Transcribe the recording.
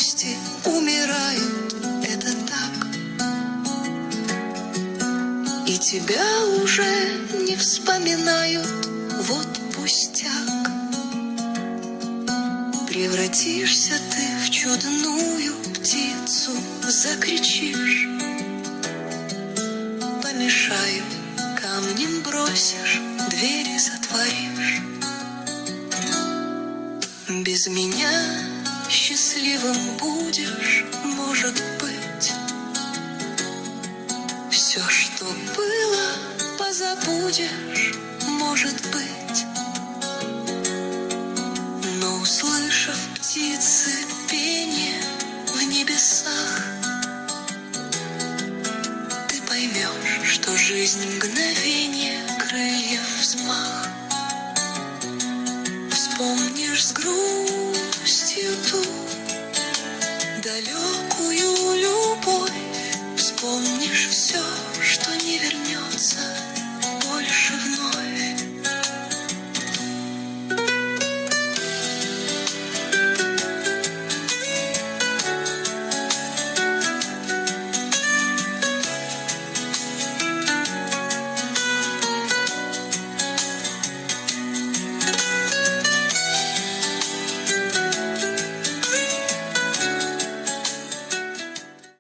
грусти умирают, это так. И тебя уже не вспоминают, вот пустяк. Превратишься ты в чудную птицу, закричишь, помешаю, камнем бросишь, двери затворишь. Без меня счастливым будешь, может быть. Все, что было, позабудешь, может быть. Но услышав птицы пение в небесах, ты поймешь, что жизнь мгновение, крыльев взмах. Вспомнишь с грустью ту далекую